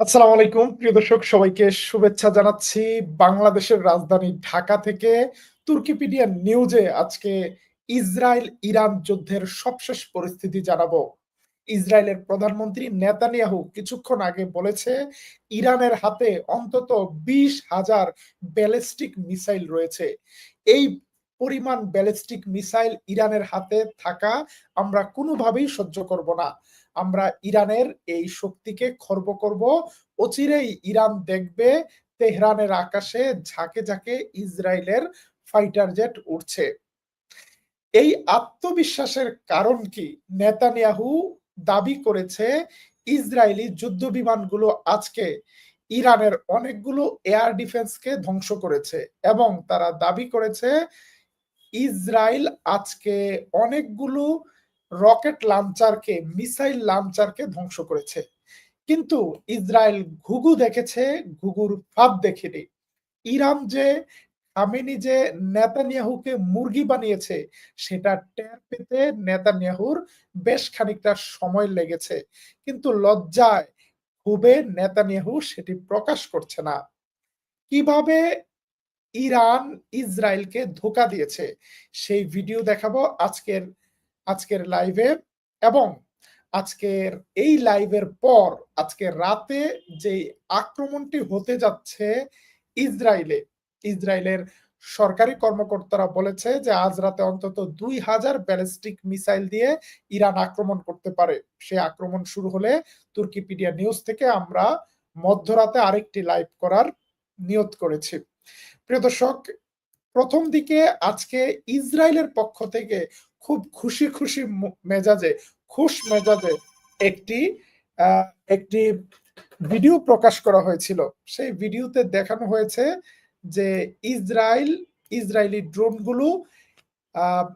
আসসালামু আলাইকুম প্রিয় দর্শক সবাইকে শুভেচ্ছা জানাচ্ছি বাংলাদেশের রাজধানী ঢাকা থেকে। তুর্কিপিডিয়া নিউজে আজকে ইসরায়েল ইরান যুদ্ধের সবশেষ পরিস্থিতি জানাবো। ইসরায়েলের প্রধানমন্ত্রী নেতানিয়াহু কিছুক্ষণ আগে বলেছে ইরানের হাতে অন্তত ২০,০০০ ব্যালিস্টিক মিসাইল রয়েছে। এই পরিমাণ ব্যালিস্টিক মিসাইল ইরানের হাতে থাকা আমরা কোনোভাবেই সহ্য করব না। আমরা ইরানের এই শক্তিকে খর্ব করব। অচিরেই ইরান দেখবে তেহরানের আকাশে ঝাঁকে ঝাঁকে ইসরায়েলের ফাইটার জেট উড়ছে। এই আত্মবিশ্বাসের কারণ কি? নেতানিয়াহু দাবি করেছে ইসরায়েলি যুদ্ধ বিমানগুলো আজকে ইরানের অনেকগুলো এয়ার ডিফেন্সকে ধ্বংস করেছে এবং তারা দাবি করেছে ইসরায়েল আজকে অনেকগুলো রকেট লঞ্চারকে, মিসাইল লঞ্চারকে ধ্বংস করেছে। কিন্তু ইসরায়েল ঘুঘু দেখেছে, ঘুঘুর ফাঁদ দেখেনি। ইরান যে খামেনি যে নেতানিয়াহুকে মুরগি বানিয়েছে সেটা টের পেতে নেতানিয়াহুর বেশ খানিকটা সময় লেগেছে। কিন্তু লজ্জায় ক্ষোভে নেতানিয়াহু সেটি প্রকাশ করছে না। কিভাবে ইরান ইসরায়েলকে ধোঁকা দিয়েছে সেই ভিডিও দেখাবো আজকের লাইভে। এবং আজকের এই লাইভের পর আজকে রাতে যে আক্রমণটি হতে যাচ্ছে ইসরায়েলে, ইসরায়েলের সরকারি কর্মকর্তারা বলেছে যে আজ রাতে অন্তত ২,০০০ ব্যালিস্টিক মিসাইল দিয়ে ইরান আক্রমণ করতে পারে। সে আক্রমণ শুরু হলে তুর্কিপিডিয়া নিউজ থেকে আমরা মধ্যরাতে আরেকটি লাইভ করার নিয়ত করেছি। প্রিয় দর্শক, প্রথম দিকে আজকে ইসরায়েলের পক্ষ থেকে খুব খুশি খুশি মেজাজে, খুশ মেজাজে একটি একটি ভিডিও প্রকাশ করা হয়েছিল। সেই ভিডিওতে দেখানো হয়েছে যে ইসরায়েলি ড্রোনগুলো আহ,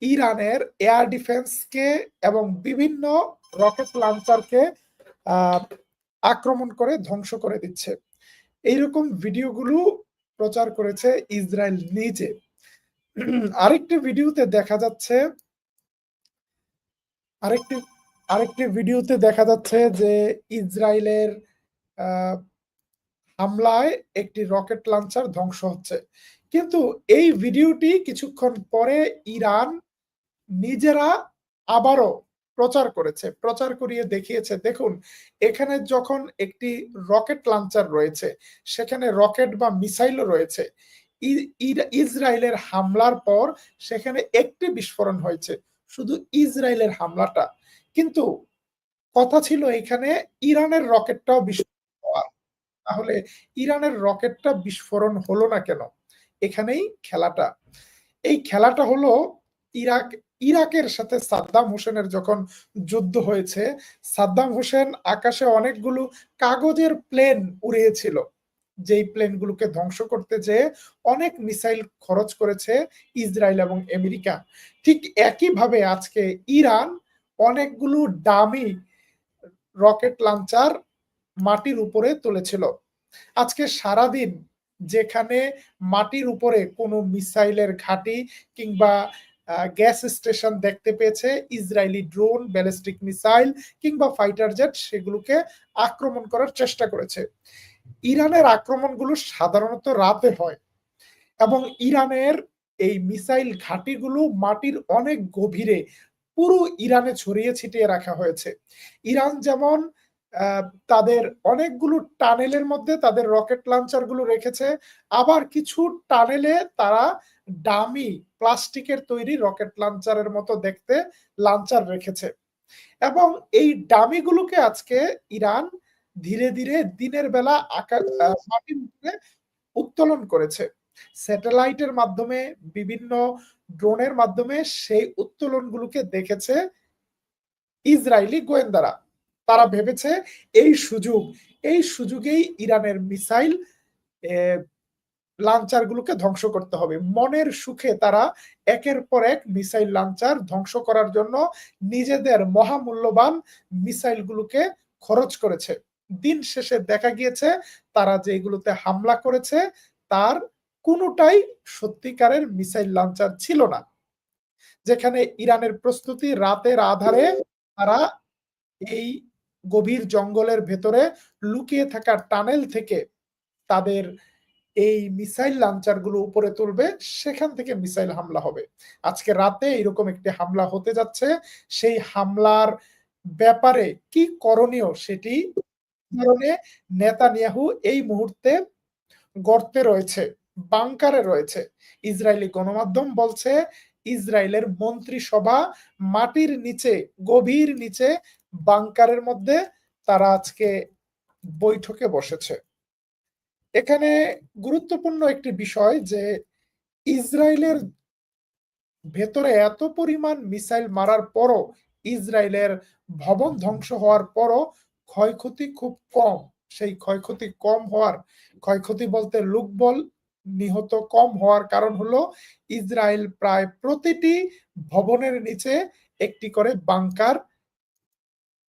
ইরানের এয়ার ডিফেন্সকে এবং বিভিন্ন রকেট লঞ্চারকে আহ, আক্রমণ করে ধ্বংস করে দিচ্ছে। এইরকম ভিডিওগুলো প্রচার করেছে ইসরায়েল নিজে। আরেকটি ভিডিওতে দেখা যাচ্ছে আরেকটি আরেকটি ভিডিওতে দেখা যাচ্ছে যে ইসরায়েলের আহ, হামলায় একটি রকেট লঞ্চার ধ্বংস হচ্ছে। কিন্তু এই ভিডিওটি কিছুক্ষণ পরে ইরান নিজেরা আবারও প্রচার করিয়ে দেখিয়েছে, দেখুন এখানে যখন একটি রকেট লঞ্চার রয়েছে, সেখানে রকেট বা মিসাইলও রয়েছে। ইসরায়েলের হামলার পর সেখানে একটি বিস্ফোরণ হয়েছে, শুধু ইসরায়েলের হামলাটা। কিন্তু কথা ছিল এখানে ইরানের রকেটটাও বিস্ফোরণ হওয়ার। তাহলে ইরানের রকেটটা বিস্ফোরণ হলো না কেন? এখানেই খেলাটা। এই খেলাটা হলো ইরাক ইরাকের সাথে সাদ্দাম হোসেনের যখন যুদ্ধ হয়েছে, সাদ্দাম হোসেন আকাশে অনেকগুলো কাগজের প্লেন উড়িয়েছিল। যেই প্লেনগুলোকে ধ্বংস করতে যেয়ে অনেক মিসাইল খরচ করেছে ইসরায়েল এবং আমেরিকা। ঠিক একইভাবে আজকে ইরান অনেকগুলো দামি রকেট লঞ্চার মাটির উপরে তুলেছিল। আজকে সারাদিন যেখানে মাটির উপরে কোনো মিসাইলের ঘাঁটি কিংবা গ্যাস স্টেশন দেখতে পেয়েছে, ইসরায়েলি ড্রোন, ব্যালিস্টিক মিসাইল কিংবা ফাইটার জেট সেগুলোকে আক্রমণ করার চেষ্টা করেছে। ইরানের আক্রমণগুলো সাধারণত রাতে হয় এবং ইরানের এই মিসাইল ঘাঁটিগুলো মাটির অনেক গভীরে পুরো ইরানে ছড়িয়ে ছিটিয়ে রাখা হয়েছে। ইরান যেমন তাদের অনেকগুলো টানেলের মধ্যে তাদের রকেট লঞ্চার গুলো রেখেছে, আবার কিছু টানেলে তারা ডামি প্লাস্টিকের তৈরি রকেট লঞ্চারের মতো দেখতে লঞ্চার রেখেছে। এবং এই ডামিগুলোকে আজকে ইরান ধীরে ধীরে দিনের বেলা মাটির উপরে উত্তোলন করেছে। স্যাটেলাইটের মাধ্যমে, বিভিন্ন ড্রোনের মাধ্যমে সেই উত্তোলনগুলোকে দেখেছে ইসরায়েলি গোয়েন্দারা। তারা ভেবেছে এই সুযোগেই ইরানের মিসাইল লাঞ্চারগুলোকে ধ্বংস করতে হবে। মনের সুখে তারা একের পর এক মিসাইল লাঞ্চার ধ্বংস করার জন্য নিজেদের মহামূল্যবান মিসাইলগুলোকে খরচ করেছে। দিন শেষে দেখা গিয়েছে তারা যেগুলোতে হামলা করেছে তার কোনোটাই সত্যিকারের মিসাইল লঞ্চার ছিল না। যেখানে ইরানের প্রস্তুতি রাতের আধারে তারা এই গভীর জঙ্গলের ভেতরে লুকিয়ে থাকা টানেল থেকে তাদের এই মিসাইল লঞ্চারগুলো উপরে তুলবে, সেখান থেকে মিসাইল হামলা হবে। আজকে রাতে এরকম একটি হামলা হতে যাচ্ছে। সেই হামলার ব্যাপারে কি করণীয় সেটি কারণে নেতানিয়াহু এই মুহূর্তে গর্তে রয়েছে, বাংকারে রয়েছে। ইসরায়েলি গণমাধ্যম বলছে ইসরায়েলের মন্ত্রিসভা মাটির নিচে, গভীর নিচে বাংকারের মধ্যে তারা আজকে বৈঠকে বসেছে। এখানে গুরুত্বপূর্ণ একটি বিষয় যে ইসরায়েলের ভেতরে এত পরিমাণ মিসাইল মারার পরও, ইসরায়েলের ভবন ধ্বংস হওয়ার পরও ক্ষয়ক্ষতি খুব কম। সেই ক্ষয়ক্ষতি কম হওয়ার, ক্ষয়ক্ষতি বলতে লোকবল নিহত কম হওয়ার কারণ হলো ইসরায়েল প্রায় প্রতিটি ভবনের নিচে একটি করে বাংকার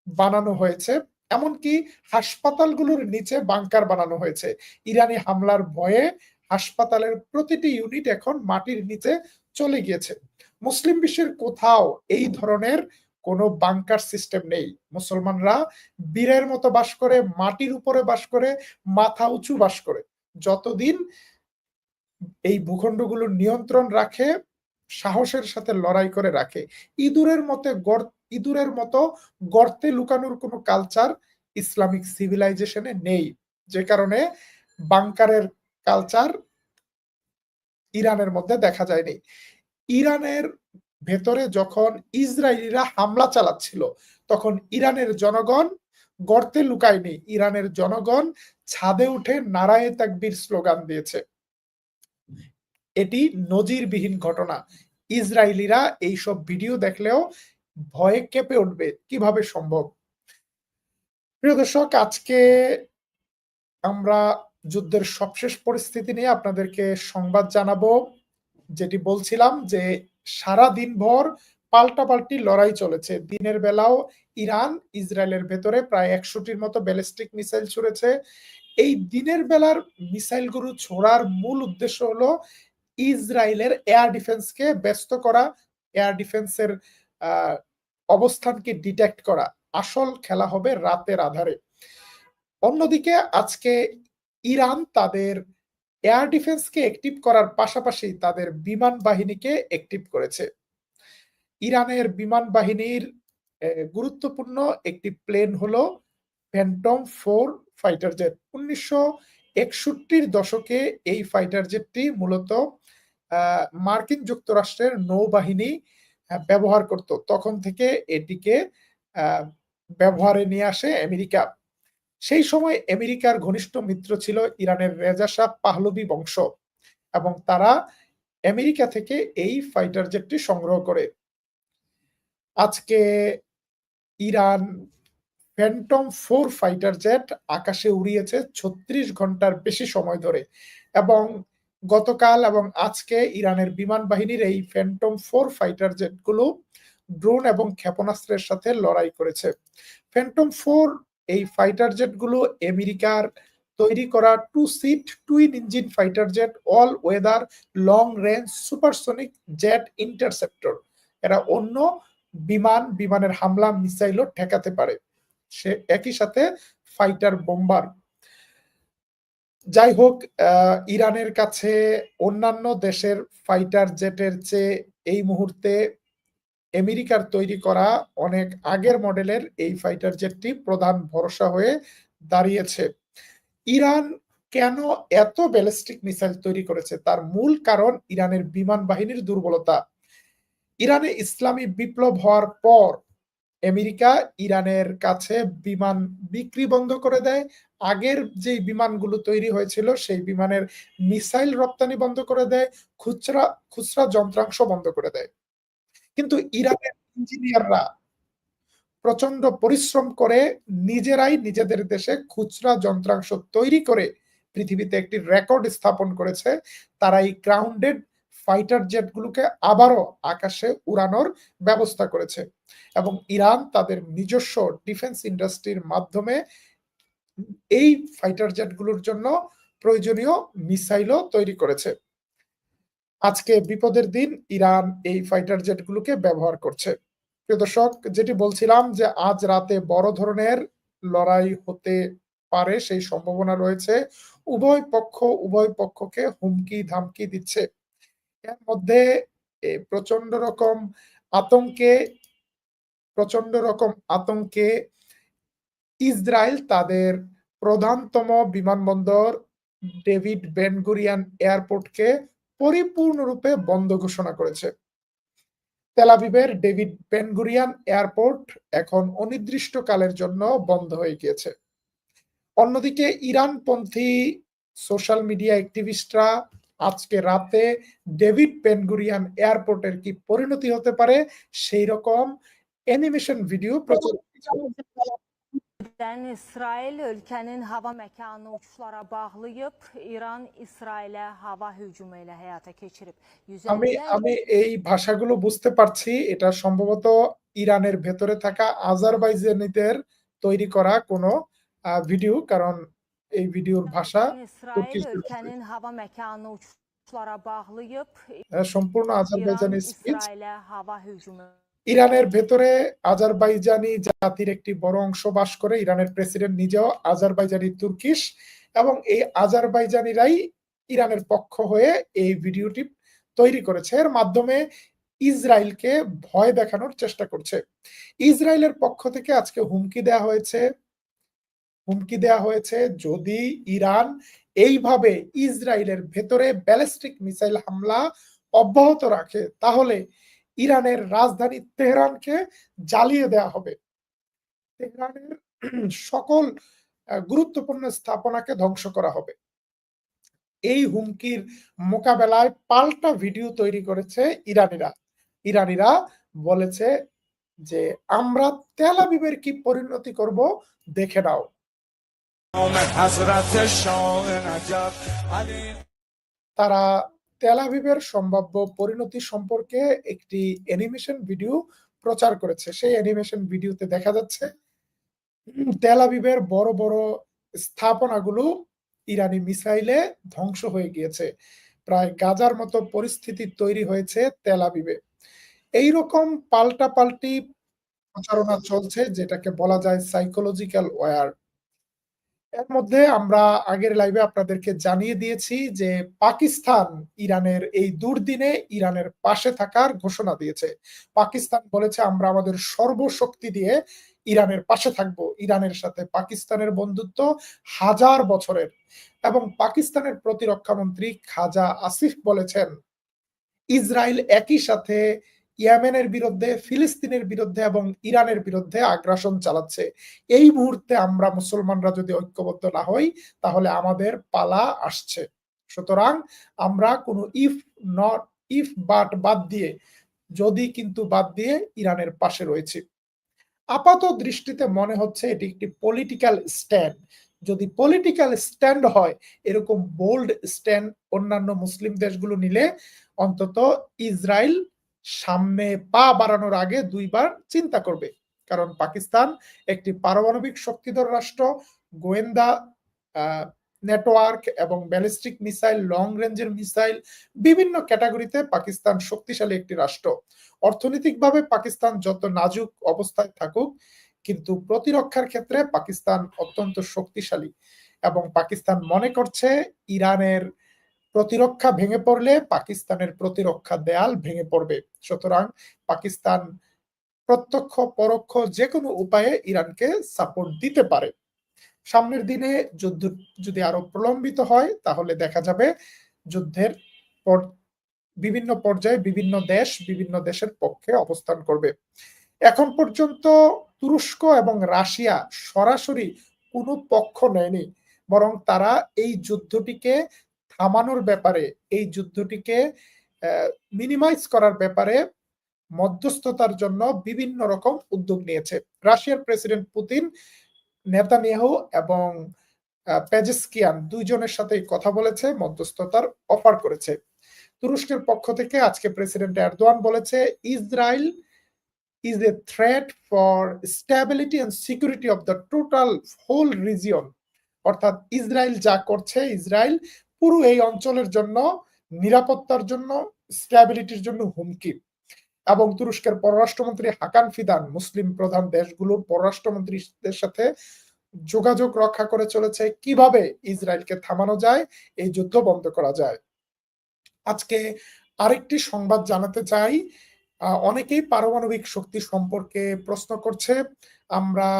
বানানো হয়েছে। এমনকি হাসপাতালগুলোর নিচে বাংকার বানানো হয়েছে। ইরানি হামলার ভয়ে হাসপাতালের প্রতিটি ইউনিট এখন মাটির নিচে চলে গিয়েছে। মুসলিম বিশ্বের কোথাও এই ধরনের কোনো বাংকার সিস্টেম নেই। মুসলমানরা বীরের মতো বাস করে, মাটির উপরে বাস করে, মাথা উঁচু বাস করে। যতদিন এই ভূখণ্ডগুলোর নিয়ন্ত্রণ রাখে, সাহসের সাথে লড়াই করে রাখে। ইঁদুরের মতো গর্তে লুকানোর কোনো কালচার ইসলামিক সিভিলাইজেশনে নেই। যে কারণে বাংকারের কালচার ইরানের মধ্যে দেখা যায়নি। ইরানের ভেতরে যখন ইসরায়েলিরা হামলা চালাচ্ছিল, তখন ইরানের জনগণ গর্তে লুকায়নি। ইরানের জনগণ ছাদে উঠে নারায়ে তাকবীর স্লোগান দিয়েছে। এটি নজিরবিহীন ঘটনা। ইসরায়েলিরা এইসব ভিডিও দেখলেও ভয়ে কেঁপে উঠবে, কিভাবে সম্ভব? প্রিয় দর্শক, আজকে আমরা যুদ্ধের সবশেষ পরিস্থিতি নিয়ে আপনাদেরকে সংবাদ জানাবো। যেটি বলছিলাম যে সারা দিনভর পাল্টাপাল্টি লড়াই চলেছে। দিনের বেলাও ইরান ইসরায়েলের ভেতরে প্রায় ১০০টির মতো ব্যালিস্টিক মিসাইল ছুড়েছে। এই দিনের বেলার মিসাইলগুলো ছোড়ার মূল উদ্দেশ্য হলো ইসরায়েলের এয়ার ডিফেন্সকে ব্যস্ত করা, এয়ার ডিফেন্সের অবস্থানকে ডিটেক্ট করা। আসল খেলা হবে রাতের আধারে। অন্যদিকে আজকে ইরান তাদের এয়ার ডিফেন্সকে অ্যাক্টিভ করার পাশাপাশি তাদের বিমান বাহিনীকে অ্যাক্টিভ করেছে। ইরানের বিমান বাহিনীর গুরুত্বপূর্ণ একটি প্লেন হলো ফ্যান্টম 4 ফাইটার জেট। ১৯৬১-র দশকে এই ফাইটার জেটটি মূলত মার্কিন যুক্তরাষ্ট্রের নৌবাহিনী ব্যবহার করত। তখন থেকে এটিকে ব্যবহারে নিয়ে আসে আমেরিকা। সেই সময় আমেরিকার ঘনিষ্ঠ মিত্র ছিল ইরানের রেজা শাহ পাহলভি বংশ, এবং তারা আমেরিকা থেকে এই ফাইটার জেটটি সংগ্রহ করে। আজকে ইরান ফ্যান্টম 4 ফাইটার জেট আকাশে উড়িয়েছে ৩৬ ঘন্টার বেশি সময় ধরে, এবং গতকাল এবং আজকে ইরানের বিমান বাহিনীর এই ফ্যান্টম 4 ফাইটার জেটগুলো ড্রোন এবং ক্ষেপণাস্ত্রের সাথে লড়াই করেছে। ফ্যান্টম 4 এই ফাইটার জেটগুলো আমেরিকার তৈরি করা 2 seat twin engine fighter jet, all weather long range supersonic jet interceptor. এরা অন্য বিমানের হামলা মিসাইলও ঠেকাতে পারে। সে একই সাথে ফাইটার বোম্বার। যাই হোক, ইরানের কাছে অন্যান্য দেশের ফাইটার জেটের চেয়ে এই মুহূর্তে আমেরিকার তৈরি করা অনেক আগের মডেলের এই ফাইটার জেটটি প্রধান ভরসা হয়ে দাঁড়িয়েছে। ইরান কেন এত ব্যালিস্টিক মিসাইল তৈরি করেছে? তার মূল কারণ ইরানের বিমান বাহিনীর দুর্বলতা। ইরানে ইসলামী বিপ্লব হওয়ার পর আমেরিকা ইরানের কাছে বিমান বিক্রি বন্ধ করে দেয়। আগের যে বিমানগুলো তৈরি হয়েছিল সেই বিমানের মিসাইল রপ্তানি বন্ধ করে দেয়, খুচরা যন্ত্রাংশ বন্ধ করে দেয়। কিন্তু ইরানের ইঞ্জিনিয়াররা প্রচন্ড পরিশ্রম করে নিজেরাই নিজেদের দেশে খুচরা যন্ত্রাংশ তৈরি করে পৃথিবীতে একটি রেকর্ড স্থাপন করেছে। তারা এই গ্রাউন্ডেড ফাইটার জেটগুলোকে আবারও আকাশে উড়ানোর ব্যবস্থা করেছে, এবং ইরান তাদের নিজস্ব ডিফেন্স ইন্ডাস্ট্রির মাধ্যমে এই ফাইটার জেটগুলোর জন্য প্রয়োজনীয় মিসাইলও তৈরি করেছে। আজকে বিপদের দিন ইরান এই ফাইটার জেটগুলোকে ব্যবহার করছে। প্রিয় দর্শক, যেটি বলছিলাম যে আজ রাতে বড় ধরনের লড়াই হতে পারে, সেই সম্ভাবনা রয়েছে। উভয় পক্ষকে হুমকি ধামকি দিচ্ছে। এর মধ্যে প্রচন্ড রকম আতঙ্কে প্রচন্ড রকম আতঙ্কে ইসরায়েল তাদের প্রধানতম বিমানবন্দর ডেভিড বেন গুরিয়ন এয়ারপোর্টকে পরিপূর্ণরূপে বন্ধ ঘোষণা করেছে। তেল আবিবের ডেভিড বেন গুরিয়ন এয়ারপোর্ট এখন অনির্দিষ্টকালের জন্য বন্ধ হয়ে গিয়েছে। অন্যদিকে ইরানপন্থী সোশ্যাল মিডিয়া অ্যাক্টিভিস্টরা আজকে রাতে ডেভিড বেন গুরিয়ন এয়ারপোর্টের কি পরিণতি হতে পারে সেই রকম অ্যানিমেশন ভিডিও প্রচার İsrail ölkənin hava məkanı uçuşlara bağlayıb, İran İsrailə hava hücumu ilə həyata keçirib. আমি এই ভাষাগুলো বুঝতে পারছি। এটা সম্ভবত ইরানের ভেতরে থাকা আজারবাইজানিদের তৈরি করা কোনো ভিডিও। কারণ এই ভিডিওর ভাষা İsrail ölkənin hava məkanı uçuşlara bağlayıb, সম্পূর্ণ İran Azerbaijani speech. İsrailə hava hücumu ইরানের ভেতরে আজারবাইজানি জাতির একটি বড় অংশ বাস করে। ইরানের প্রেসিডেন্ট নিজেও আজারবাইজানি তুর্কিশ এবং এই আজারবাইজানিরাই ইরানের পক্ষ হয়ে এই ভিডিওটি তৈরি করেছে। এর মাধ্যমে ইসরায়েলকে ভয় দেখানোর চেষ্টা করছে। ইসরায়েলের পক্ষ থেকে আজকে হুমকি দেয়া হয়েছে যদি ইরান এইভাবে ইসরায়েলের ভেতরে ব্যালিস্টিক মিসাইল হামলা অব্যাহত রাখে তাহলে ইরানের রাজধানী তেহরানকে জ্বালিয়ে দেওয়া হবে। তেহরানের সকল গুরুত্বপূর্ণ স্থাপনাকে ধ্বংস করা হবে। এই হুমকির মোকাবেলায় পাল্টা ভিডিও তৈরি করেছে ইরানিরা বলেছে যে আমরা তেল আবিবের কি পরিণতি করব দেখে নাও। তারা তেল আবিবের সম্ভাব্য পরিণতি সম্পর্কে একটি অ্যানিমেশন ভিডিও প্রচার করেছে। সেই অ্যানিমেশন ভিডিওতে দেখা যাচ্ছে তেল আবিবের বড় বড় স্থাপনাগুলো ইরানি মিসাইলে ধ্বংস হয়ে গিয়েছে। প্রায় গাজার মতো পরিস্থিতি তৈরি হয়েছে তেল আবিবে। এইরকম পাল্টাপাল্টি প্রচারণা চলছে যেটাকে বলা যায় সাইকোলজিক্যাল ওয়্যার। এর মধ্যে আমরা আগের লাইভে আপনাদেরকে জানিয়ে দিয়েছি যে পাকিস্তান ইরানের এই দুর্দিনে ইরানের পাশে থাকার ঘোষণা দিয়েছে। পাকিস্তান বলেছে আমরা আমাদের সর্বশক্তি দিয়ে ইরানের পাশে থাকব। ইরানের সাথে পাকিস্তানের বন্ধুত্ব হাজার বছরের এবং পাকিস্তানের প্রতিরক্ষা মন্ত্রী খাজা আসিফ বলেছেন ইসরায়েল একই সাথে ইয়েমেনের বিরুদ্ধে, ফিলিস্তিনের বিরুদ্ধে এবং ইরানের বিরুদ্ধে আগ্রাসন চালাচ্ছে। এই মুহূর্তে আমরা মুসলমানরা যদি ঐক্যবদ্ধ না হই তাহলে আমাদের পালা আসছে। সুতরাং আমরা কোনো ইফ বাট বাদ দিয়ে ইরানের পাশে রয়েছি। আপাত দৃষ্টিতে মনে হচ্ছে এটি একটি পলিটিক্যাল স্ট্যান্ড। যদি পলিটিক্যাল স্ট্যান্ড হয় এরকম বোল্ড স্ট্যান্ড অন্যান্য মুসলিম দেশগুলো নিলে অন্তত ইসরায়েল সামনে পা বাড়ানোর আগে দুইবার চিন্তা করবে। কারণ পাকিস্তান একটি পারমাণবিক শক্তিধর রাষ্ট্র, গোয়েন্দা নেটওয়ার্ক এবং ব্যালিস্টিক মিসাইল, লং রেঞ্জের মিসাইল বিভিন্ন ক্যাটাগরিতে পাকিস্তান শক্তিশালী একটি রাষ্ট্র। অর্থনৈতিকভাবে পাকিস্তান যত নাজুক অবস্থায় থাকুক কিন্তু প্রতিরক্ষার ক্ষেত্রে পাকিস্তান অত্যন্ত শক্তিশালী এবং পাকিস্তান মনে করছে ইরানের প্রতিরক্ষা ভেঙে পড়লে পাকিস্তানের প্রতিরক্ষা দেয়াল ভেঙে পড়বে। সুতরাং পাকিস্তান প্রত্যক্ষ পরোক্ষ যে কোনো উপায়ে ইরানকে সাপোর্ট দিতে পারে। সামনের দিনে যুদ্ধ যদি আরো প্রলম্বিত হয় তাহলে দেখা যাবে যুদ্ধের বিভিন্ন পর্যায়ে বিভিন্ন দেশের পক্ষে অবস্থান করবে। এখন পর্যন্ত তুরস্ক এবং রাশিয়া সরাসরি কোনো পক্ষ নেয়নি, বরং তারা এই যুদ্ধটিকে থামানোর ব্যাপারে, এই যুদ্ধটিকে মিনিমাইজ করার ব্যাপারে মধ্যস্থতার জন্য বিভিন্ন রকম উদ্যোগ নিয়েছে। রাশিয়ার প্রেসিডেন্ট পুতিন নেতানিয়াহু এবং পেজেস্কিয়ান দুইজনের সাথে কথা বলেছে, মধ্যস্থতার অফার করেছে। তুরস্কের পক্ষ থেকে আজকে প্রেসিডেন্ট এরদোয়ান বলেছে Israel is a threat for stability and security of the total whole region। অর্থাৎ ইসরায়েল যা করছে, ইসরায়েল পুরো এই অঞ্চলের জন্য, নিরাপত্তার জন্য, স্ট্যাবিলিটির জন্য হুমকি। এবং তুরস্কের পররাষ্ট্রমন্ত্রী হাকান ফিদান মুসলিম প্রধান দেশগুলোর পররাষ্ট্রমন্ত্রীদের সাথে যোগাযোগ রক্ষা করে চলেছে কিভাবে ইসরায়েলকে থামানো যায়, এই যুদ্ধ বন্ধ করা যায়। আজকে আরেকটি সংবাদ জানাতে চাই। অনেকেই পারমাণবিক শক্তি সম্পর্কে প্রশ্ন করছে। আমরা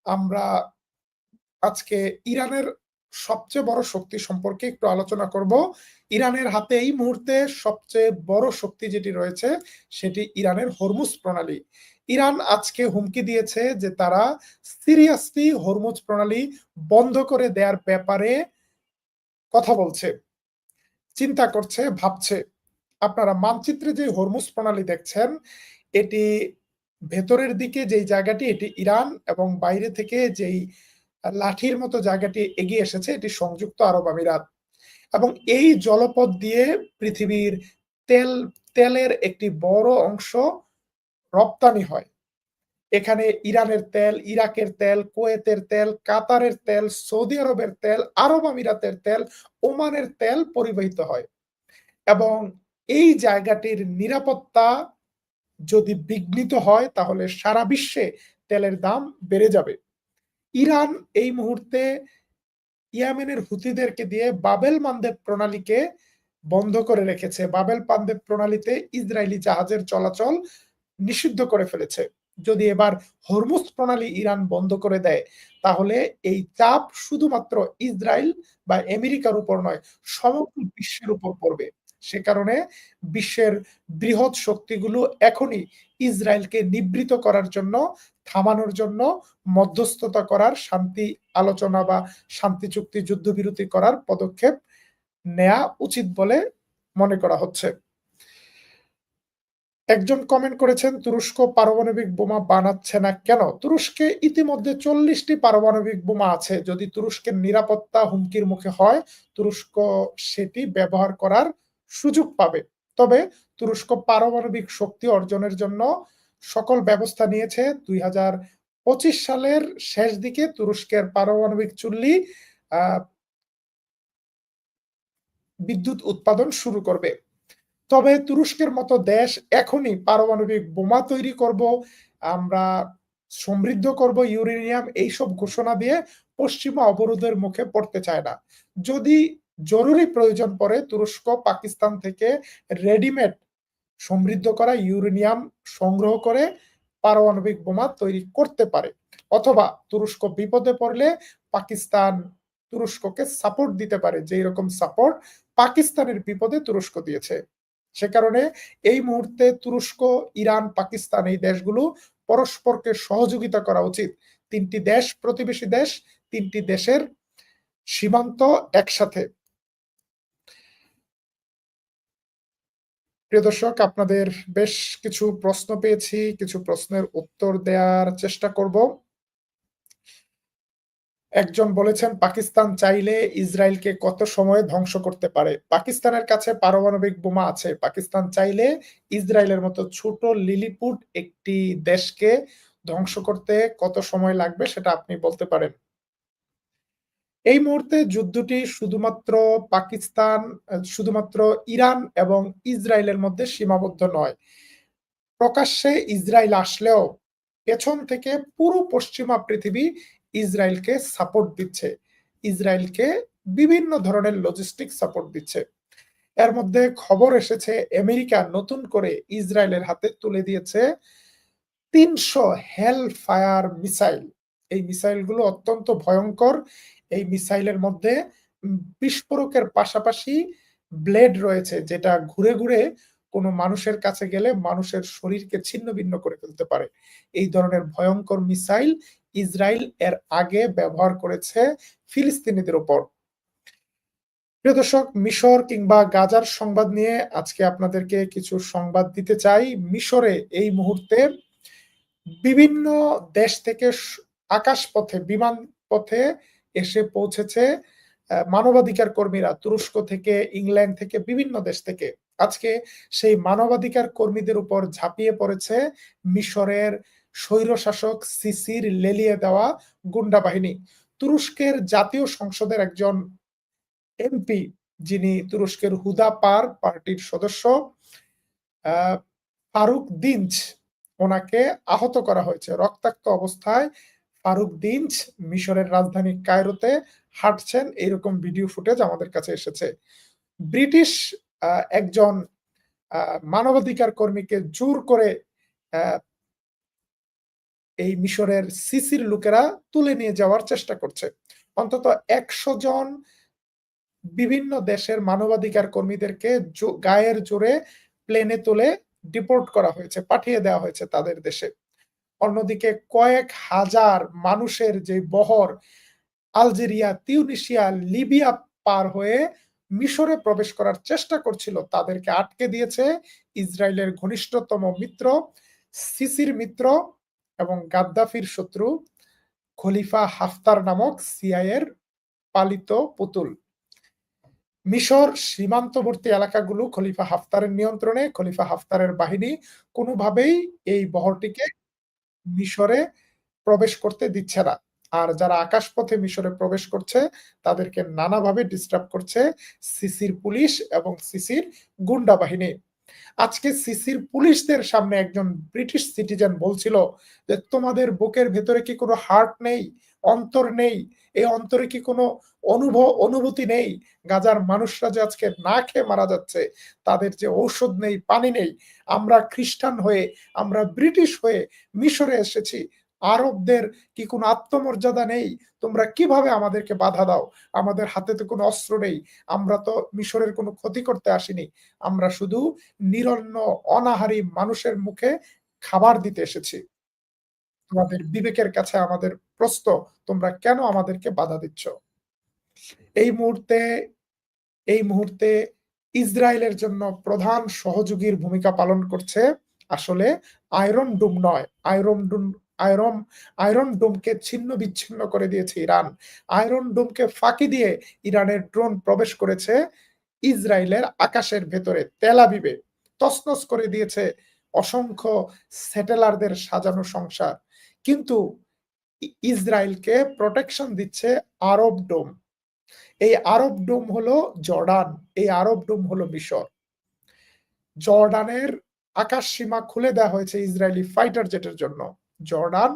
আমরা আজকে ইরানের সবচেয়ে বড় শক্তি সম্পর্কে একটু আলোচনা করব। ইরানের হাতে এই মুহূর্তে সবচেয়ে বড় শক্তি যেটি রয়েছে সেটি ইরানের হরমুজ প্রণালী। ইরান আজকে হুমকি দিয়েছে যে তারা সিরিয়াসলি হরমুজ প্রণালী বন্ধ করে দেওয়ার ব্যাপারে কথা বলছে, চিন্তা করছে, ভাবছে। আপনারা মানচিত্রে যে হরমুজ প্রণালী দেখছেন, এটি ভেতরের দিকে যেই জায়গাটি এটি ইরান এবং বাইরে থেকে যেই লাঠির মতো জায়গাটি এগিয়ে এসেছে এটি সংযুক্ত আরব আমিরাত এবং এই জলপথ দিয়ে পৃথিবীর তেল তেলের একটি বড় অংশ রপ্তানি হয়। এখানে ইরানের তেল, ইরাকের তেল, কুয়েতের তেল, কাতারের তেল, সৌদি আরবের তেল, আরব আমিরাতের তেল, ওমানের তেল পরিবাহিত হয় এবং এই জায়গাটির নিরাপত্তা যদি বিঘ্নিত হয় তাহলে সারা বিশ্বে তেলের দাম বেড়ে যাবে। ইরান এই মুহূর্তে ইয়েমেনের হুথিদেরকে দিয়ে বাবেল মানদেব প্রণালীকে বন্ধ করে রেখেছে। বাবেল মানদেব প্রণালীতে ইসরায়েলি জাহাজের চলাচল নিষিদ্ধ করে ফেলেছে। যদি এবার হরমুজ প্রণালী ইরান বন্ধ করে দেয় তাহলে এই চাপ শুধুমাত্র ইসরায়েল বা আমেরিকার উপর নয়, সমগ্র বিশ্বের উপর পড়বে। সে কারণে বিশ্বের বৃহৎ শক্তিগুলো এখনই ইসরায়েলকে নিবৃত করার জন্য, থামানোর জন্য মধ্যস্থতা করার, শান্তি আলোচনা বা শান্তি চুক্তি, যুদ্ধবিরতি করার পদক্ষেপ নেয়া উচিত বলে মনে করা হচ্ছে। একজন কমেন্ট করেছেন, তুরস্ক পারমাণবিক বোমা বানাচ্ছে না কেন? তুরস্কে ইতিমধ্যে 40টি পারমাণবিক বোমা আছে। যদি তুরস্কের নিরাপত্তা হুমকির মুখে হয়, তুরস্ক সেটি ব্যবহার করার সুযোগ পাবে। তবে তুরস্ক পারমাণবিক শক্তি অর্জনের জন্য সকল ব্যবস্থা নিয়েছে। 2025 সালের শেষ দিকে তুরস্কের পারমাণবিক চুল্লি বিদ্যুৎ উৎপাদন শুরু করবে। তবে তুরস্কের মতো দেশ এখনই পারমাণবিক বোমা তৈরি করব, আমরা সমৃদ্ধ করব ইউরেনিয়াম, এইসব ঘোষণা দিয়ে পশ্চিমা অবরোধের মুখে পড়তে চায় না। যদি জরুরি প্রয়োজন পড়ে তুরস্ক পাকিস্তান থেকে রেডিমেড সমৃদ্ধ করা ইউরেনিয়াম সংগ্রহ করে পারমাণবিক বোমা তৈরি করতে পারে। অথবা তুরস্ক বিপদে পড়লে পাকিস্তান তুরস্ককে সাপোর্ট দিতে পারে, যেই রকম সাপোর্ট পাকিস্তানের বিপদে তুরস্ক দিয়েছে। সে কারণে এই মুহূর্তে তুরস্ক, ইরান, পাকিস্তান এই দেশগুলো পরস্পরকে সহযোগিতা করা উচিত। ৩টি দেশ প্রতিবেশী দেশ, ৩টি দেশের সীমান্ত একসাথে। প্রিয় দর্শক, আপনাদের বেশ কিছু প্রশ্ন পেয়েছি, কিছু প্রশ্নের উত্তর দেওয়ার চেষ্টা করব। একজন বলেছেন, পাকিস্তান চাইলে ইসরায়েলকে কত সময়ে ধ্বংস করতে পারে? পাকিস্তানের কাছে পারমাণবিক বোমা আছে। পাকিস্তান চাইলে ইসরায়েলের মতো ছোট লিলিপুট একটি দেশকে ধ্বংস করতে কত সময় লাগবে সেটা আপনি বলতে পারেন। এই মুহূর্তে যুদ্ধটি শুধুমাত্র ইরান এবং ইসরায়েলের মধ্যে সীমাবদ্ধ নয়। প্রকাশ্যে ইসরায়েল আসলেও পেছন থেকে পুরো পশ্চিমা পৃথিবী ইসরায়েলকে সাপোর্ট দিচ্ছে, ইসরায়েলকে বিভিন্ন ধরনের লজিস্টিক সাপোর্ট দিচ্ছে। এর মধ্যে খবর এসেছে আমেরিকা নতুন করে ইসরায়েলের হাতে তুলে দিয়েছে ৩০০ হেল ফায়ার মিসাইল। এই মিসাইলগুলো অত্যন্ত ভয়ঙ্কর। এই মিসাইলের মধ্যে বিস্ফোরকের পাশাপাশি ব্লেড রয়েছে, যেটা ঘুরে ঘুরে কোনো মানুষের কাছে গেলে মানুষের শরীরকে ছিন্ন-ভিন্ন করে ফেলতে পারে। এই ধরনের ভয়ঙ্কর মিসাইল ইসরায়েল এর আগে ব্যবহার করেছে ফিলিস্তিনিদের উপর। প্রিয় দর্শক, মিশর কিংবা গাজার সংবাদ নিয়ে আজকে আপনাদেরকে কিছু সংবাদ দিতে চাই। মিশরে এই মুহূর্তে বিভিন্ন দেশ থেকে আকাশপথে, বিমান পথে এসে পৌঁছেছে মানবাধিকার কর্মীরা, তুরস্ক থেকে, ইংল্যান্ড থেকে, বিভিন্ন দেশ থেকে। আজকে সেই মানবাধিকার কর্মীদের উপর ঝাঁপিয়ে পড়েছে মিশরের স্বৈরশাসক সিসির লেলিয়ে দেওয়া গুন্ডা বাহিনী। তুরস্কের জাতীয় সংসদের একজন এমপি, যিনি তুরস্কের হুদাপার পার্টির সদস্য, ফারুক দিনচ, ওনাকে আহত করা হয়েছে রক্তাক্ত অবস্থায়। ফারুক দিনচ মিশরের রাজধানী কায়রোতে হাঁটছেন, এরকম ভিডিও ফুটেজ আমাদের কাছে এসেছে। ব্রিটিশ একজন মানবাধিকার কর্মীকে জোর করে এই মিশরের সিসির লোকেরা তুলে নিয়ে যাওয়ার চেষ্টা করছে। অন্তত ১০০ জন বিভিন্ন দেশের মানবাধিকার কর্মীদেরকে গায়ের জোরে প্লেনে তুলে ডিপোর্ট করা হয়েছে, পাঠিয়ে দেওয়া হয়েছে তাদের দেশে। অন্যদিকে কয়েক হাজার মানুষের যে বহর আলজেরিয়া, তিউনিসিয়া, লিবিয়া পার হয়ে মিশরে প্রবেশ করার চেষ্টা করছিল, তাদেরকে আটকে দিয়েছে ইসরায়েলের ঘনিষ্ঠতম মিত্র, সিসির মিত্র এবং গাদ্দাফির শত্রু খলিফা হাফতার নামক সিআইএর পালিত পুতুল। মিশর সীমান্তবর্তী এলাকাগুলো খলিফা হাফতারের নিয়ন্ত্রণে। খলিফা হাফতারের বাহিনী কোনোভাবেই এই বহরটিকে মিশরে প্রবেশ করতে দিচ্ছে না। আর যারা আকাশপথে মিশরে প্রবেশ করছে তাদেরকে নানাভাবে ডিস্টার্ব করছে সিসির পুলিশ এবং সিসির গুন্ডা বাহিনী। আজকে সিসির পুলিশদের সামনে একজন ব্রিটিশ সিটিজেন বলছিল যে, তোমাদের বুকের ভেতরে কি কোনো হার্ট নেই, অন্তর নেই? এই অন্তরে কি কোনো অনুভূতি নেই? গাজার মানুষরা যে আজকে না খেয়ে মারা যাচ্ছে, তাদের যে ঔষধ নেই, পানি নেই। আমরা খ্রিস্টান হয়ে, আমরা ব্রিটিশ হয়ে মিশরে এসেছি। আরবদের কি কোনো আত্মমর্যাদা নেই? তোমরা কিভাবে আমাদেরকে বাধা দাও? আমাদের হাতে তো কোনো অস্ত্র নেই। আমরা তো মিশরের কোনো ক্ষতি করতে আসিনি। আমরা শুধু নিরন্ন অনাহারী মানুষের মুখে খাবার দিতে এসেছি। তোমাদের বিবেকের কাছে আমাদের প্রশ্ন, তোমরা কেন আমাদেরকে বাধা দিচ্ছ? এই মুহূর্তে এই মুহূর্তে ইসরায়েলের জন্য প্রধান সহযোগীর ভূমিকা পালন করছে আসলে আয়রন ডোম নয়। আয়রন ডোমকে ছিন্ন-বিচ্ছিন্ন করে দিয়েছে ইরান। আয়রন ডোমকে ফাঁকি দিয়ে ইরানের ড্রোন প্রবেশ করেছে ইসরায়েলের আকাশের ভেতরে, তেল আবিবে। তছনছ করে দিয়েছে অসংখ্য সেটেলারদের সাজানো সংসার। কিন্তু ইসরায়েলকে প্রোটেকশন দিচ্ছে আরব ডোম। এই আরব ডোম হলো জর্ডান, এই আরব ডোম হলো মিশর। জর্ডানের আকাশ সীমা খুলে দেওয়া হয়েছে ইসরায়েলি ফাইটার জেটের জন্য। জর্ডান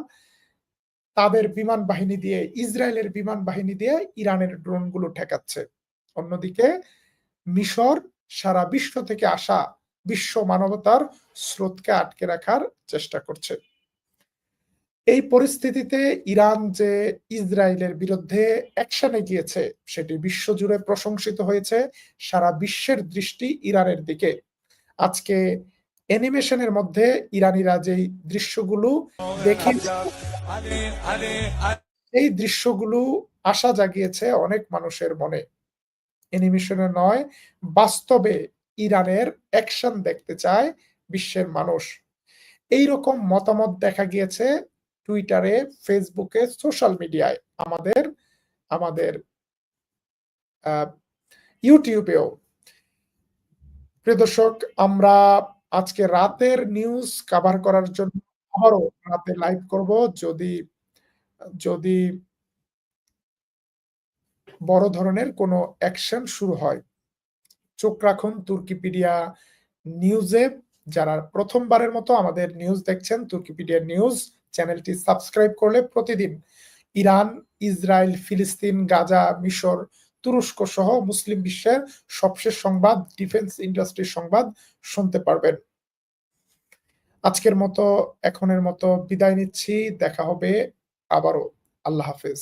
তাদের বিমান বাহিনী দিয়ে, ইসরায়েলের বিমান বাহিনী দিয়ে ইরানের ড্রোনগুলো ঠেকাচ্ছে। অন্যদিকে মিশর সারা বিশ্ব থেকে আসা বিশ্ব মানবতার স্রোতকে আটকে রাখার চেষ্টা করছে। এই পরিস্থিতিতে ইরান যে ইসরায়েলের বিরুদ্ধে অ্যাকশনে গিয়েছে সেটি বিশ্বজুড়ে প্রশংসিত হয়েছে। সারা বিশ্বের দৃষ্টি ইরানের দিকে। আজকে অ্যানিমেশনের মধ্যে ইরানিরা যেই দৃশ্যগুলো দেখিয়েছে, এই দৃশ্যগুলো আশা জাগিয়েছে অনেক মানুষের মনে। অ্যানিমেশনে নয়, বাস্তবে ইরানের অ্যাকশন দেখতে চায় বিশ্বের মানুষ। এইরকম মতামত দেখা গিয়েছে টুইটারে, ফেসবুকে, সোশ্যাল মিডিয়ায়, আমাদের ইউটিউবেও। প্রিয় দর্শক, আমরা আজকে রাতের নিউজ কভার করার জন্য আবারও রাতে লাইভ করব। যদি বড় ধরনের কোনো অ্যাকশন শুরু হয়। চোখ রাখুন তুর্কিপিডিয়া নিউজে। যারা প্রথমবারের মতো আমাদের নিউজ দেখছেন, তুর্কিপিডিয়া নিউজ চ্যানেলটি সাবস্ক্রাইব করলে প্রতিদিন ইরান, ইসরায়েল, ফিলিস্তিন, গাজা, মিশর, তুরস্ক সহ মুসলিম বিশ্বের সবশেষ সংবাদ, ডিফেন্স ইন্ডাস্ট্রির সংবাদ শুনতে পারবেন। এখনের মতো বিদায় নিচ্ছি। দেখা হবে আবারও। আল্লাহ হাফেজ।